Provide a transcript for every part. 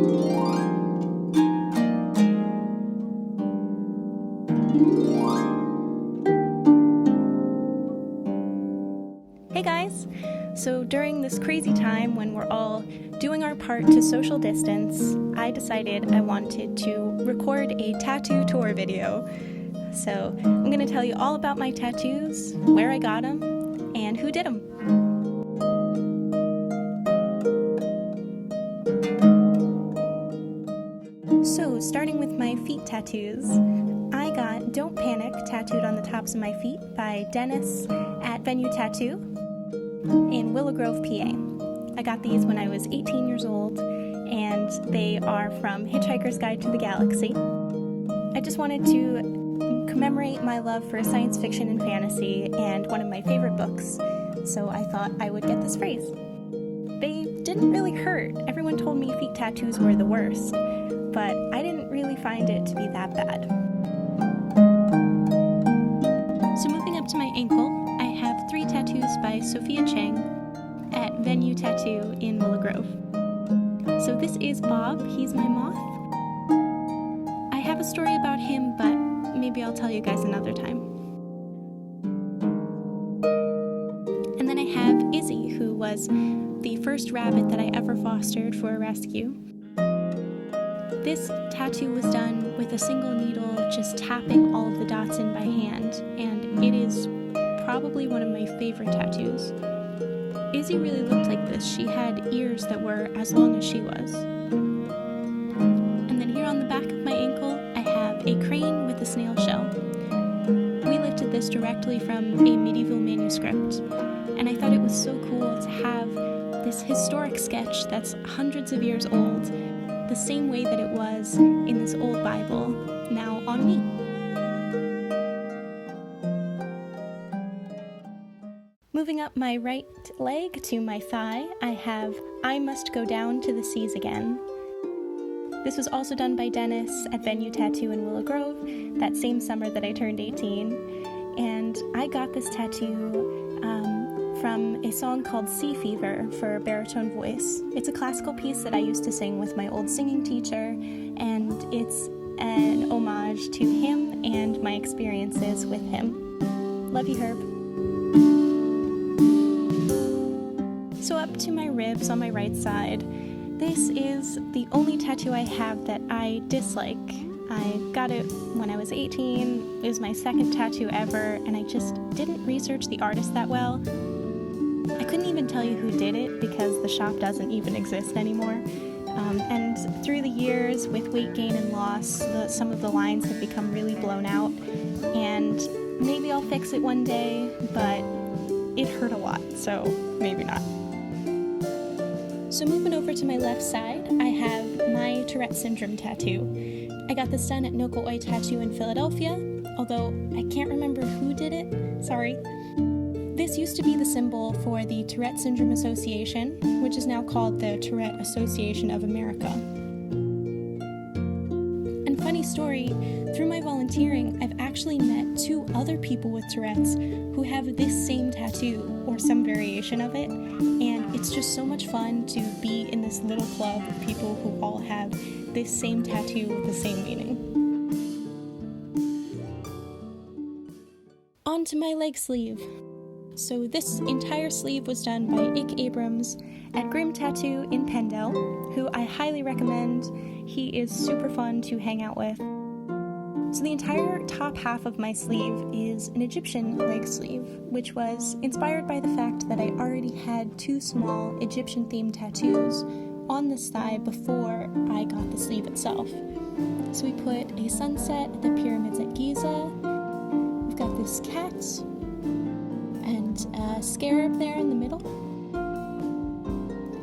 Hey guys! So during this crazy time when we're all doing our part to social distance, I decided I wanted to record a tattoo tour video. So I'm going to tell you all about my tattoos, where I got them, and who did them. So starting with my feet tattoos, I got Don't Panic tattooed on the tops of my feet by Dennis at Venue Tattoo in Willow Grove, PA. I got these when I was 18 years old, and they are from Hitchhiker's Guide to the Galaxy. I just wanted to commemorate my love for science fiction and fantasy and one of my favorite books, so I thought I would get this phrase. They didn't really hurt. Everyone told me feet tattoos were the worst, but I didn't really find it to be that bad. So moving up to my ankle, I have 3 tattoos by Sophia Chang at Venue Tattoo in Willow Grove. So this is Bob, he's my moth. I have a story about him, but maybe I'll tell you guys another time. And then I have Izzy, who was the first rabbit that I ever fostered for a rescue. This tattoo was done with a single needle, just tapping all of the dots in by hand, and it is probably one of my favorite tattoos. Izzy really looked like this. She had ears that were as long as she was. And then here on the back of my ankle, I have a crane with a snail shell. We lifted this directly from a medieval manuscript, and I thought it was so cool to have this historic sketch that's hundreds of years old, the same way that it was in this old Bible, now on me. Moving up my right leg to my thigh, I have I Must Go Down to the Seas Again. This was also done by Dennis at Venue Tattoo in Willow Grove that same summer that I turned 18. And I got this tattoo from a song called Sea Fever for baritone voice. It's a classical piece that I used to sing with my old singing teacher, and it's an homage to him and my experiences with him. Love you, Herb. So up to my ribs on my right side, this is the only tattoo I have that I dislike. I got it when I was 18, it was my second tattoo ever, and I just didn't research the artist that well. I couldn't even tell you who did it because the shop doesn't even exist anymore. And through the years, with weight gain and loss, some of the lines have become really blown out, and maybe I'll fix it one day, but it hurt a lot, so maybe not. So moving over to my left side, I have my Tourette syndrome tattoo. I got this done at Noko'oi Tattoo in Philadelphia, although I can't remember who did it, sorry. This used to be the symbol for the Tourette Syndrome Association, which is now called the Tourette Association of America. And funny story, through my volunteering, I've actually met 2 other people with Tourette's who have this same tattoo, or some variation of it, and it's just so much fun to be in this little club of people who all have this same tattoo with the same meaning. On to my leg sleeve. So this entire sleeve was done by Ike Abrams at Grim Tattoo in Pendle, who I highly recommend. He is super fun to hang out with. So the entire top half of my sleeve is an Egyptian leg sleeve, which was inspired by the fact that I already had 2 small Egyptian-themed tattoos on this thigh before I got the sleeve itself. So we put a sunset at the pyramids at Giza. We've got this cat and a scarab there in the middle.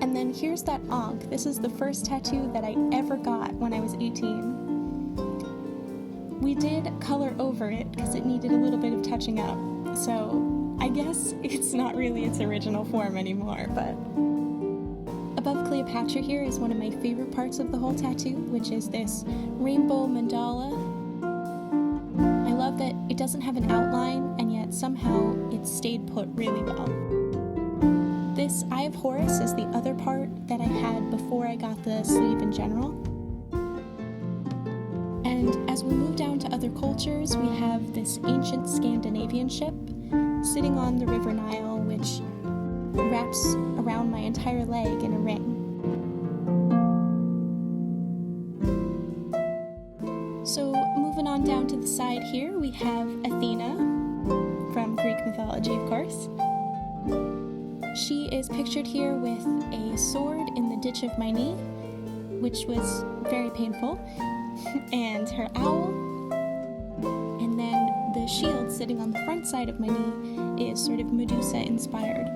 And then here's that Ankh. This is the first tattoo that I ever got when I was 18. We did color over it because it needed a little bit of touching up. So I guess it's not really its original form anymore, but above Cleopatra here is one of my favorite parts of the whole tattoo, which is this rainbow mandala. I love that it doesn't have an outline, and yet somehow it stayed put really well. This This Eye of Horus is the other part that I had before I got the sleeve in general. And as we move down to other cultures, we have this ancient Scandinavian ship sitting on the River Nile, which wraps around my entire leg in a ring. So moving on down to the side here, we have Athena, from Greek mythology, of course. She is pictured here with a sword in the ditch of my knee, which was very painful, and her owl, and then the shield sitting on the front side of my knee is sort of Medusa-inspired.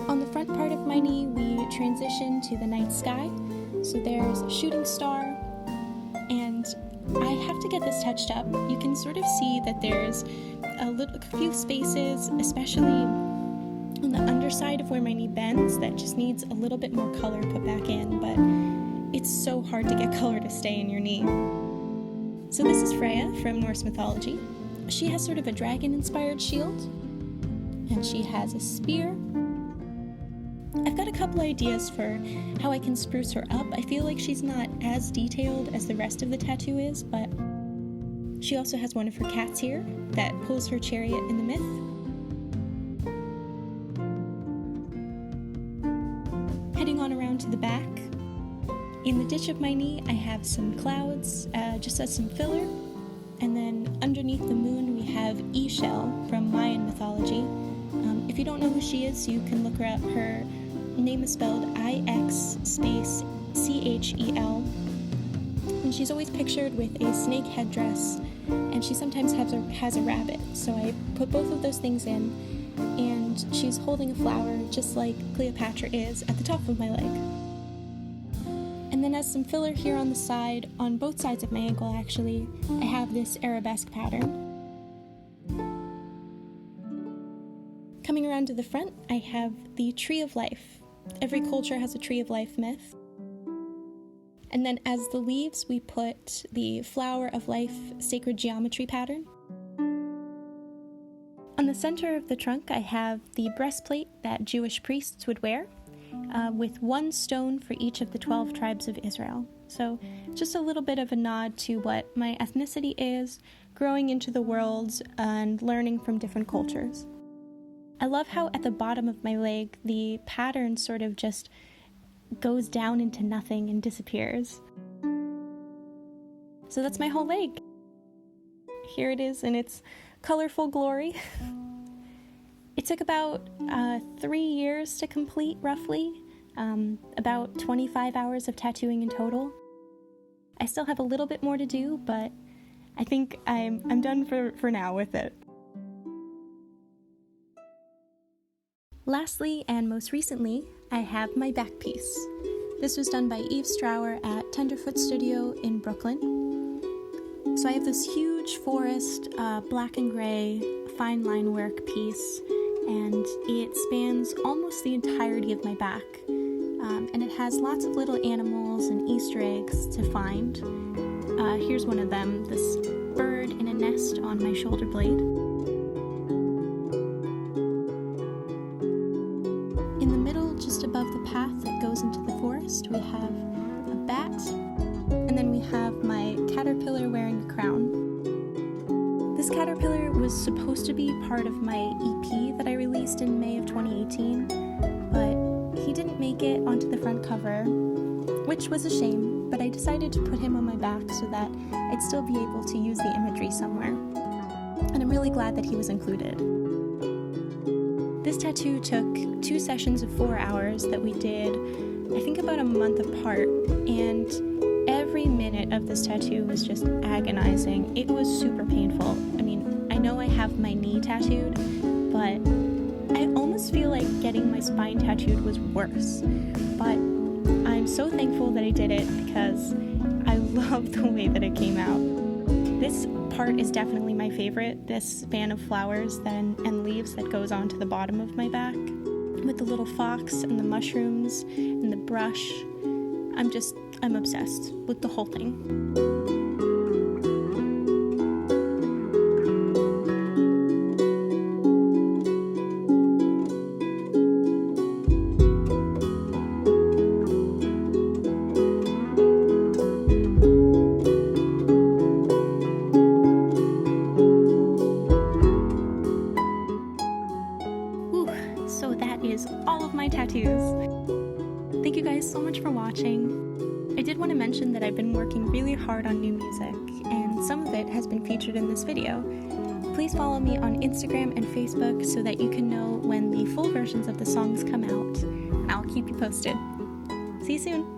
On the front part of my knee, we transition to the night sky. So there's a shooting star, and I have to get this touched up. You can sort of see that there's a few spaces, especially on the underside of where my knee bends, that just needs a little bit more color put back in, but it's so hard to get color to stay in your knee. So this is Freya from Norse mythology. She has sort of a dragon-inspired shield, and she has a spear. I've got a couple ideas for how I can spruce her up. I feel like she's not as detailed as the rest of the tattoo is, but she also has one of her cats here that pulls her chariot in the myth. Heading on around to the back, in the ditch of my knee I have some clouds, just as some filler, and then underneath the moon we have Ixchel from Mayan mythology. If you don't know who she is, you can look her up. Her name is spelled I-X space C-H-E-L. And she's always pictured with a snake headdress, and she sometimes has a rabbit. So I put both of those things in, and she's holding a flower just like Cleopatra is at the top of my leg. And then as some filler here on the side, on both sides of my ankle actually, I have this arabesque pattern. Coming around to the front, I have the Tree of Life. Every culture has a Tree of Life myth. And then as the leaves, we put the Flower of Life sacred geometry pattern. On the center of the trunk, I have the breastplate that Jewish priests would wear, with one stone for each of the 12 tribes of Israel. So just a little bit of a nod to what my ethnicity is, growing into the world and learning from different cultures. I love how at the bottom of my leg, the pattern sort of just goes down into nothing and disappears. So that's my whole leg. Here it is in its colorful glory. It took about 3 years to complete, roughly. About 25 hours of tattooing in total. I still have a little bit more to do, but I think I'm done for now with it. Lastly, and most recently, I have my back piece. This was done by Eve Strower at Tenderfoot Studio in Brooklyn. So I have this huge forest, black and gray, fine line work piece, and it spans almost the entirety of my back. And it has lots of little animals and Easter eggs to find. Here's one of them, this bird in a nest on my shoulder blade. In the middle, just above the path that goes into the forest, we have a bat, and then we have my caterpillar wearing a crown. This caterpillar was supposed to be part of my EP that I released in May of 2018, but he didn't make it onto the front cover, which was a shame, but I decided to put him on my back so that I'd still be able to use the imagery somewhere. And I'm really glad that he was included. This tattoo took 2 sessions of 4 hours that we did, I think about a month apart, and every minute of this tattoo was just agonizing. It was super painful. I mean, I know I have my knee tattooed, but I almost feel like getting my spine tattooed was worse. But I'm so thankful that I did it because I love the way that it came out. This part is definitely my favorite, this span of flowers and leaves that goes onto the bottom of my back, with the little fox and the mushrooms and the brush. I'm obsessed with the whole thing. is. Thank you guys so much for watching. I did want to mention that I've been working really hard on new music, and some of it has been featured in this video. Please follow me on Instagram and Facebook so that you can know when the full versions of the songs come out, and I'll keep you posted. See you soon!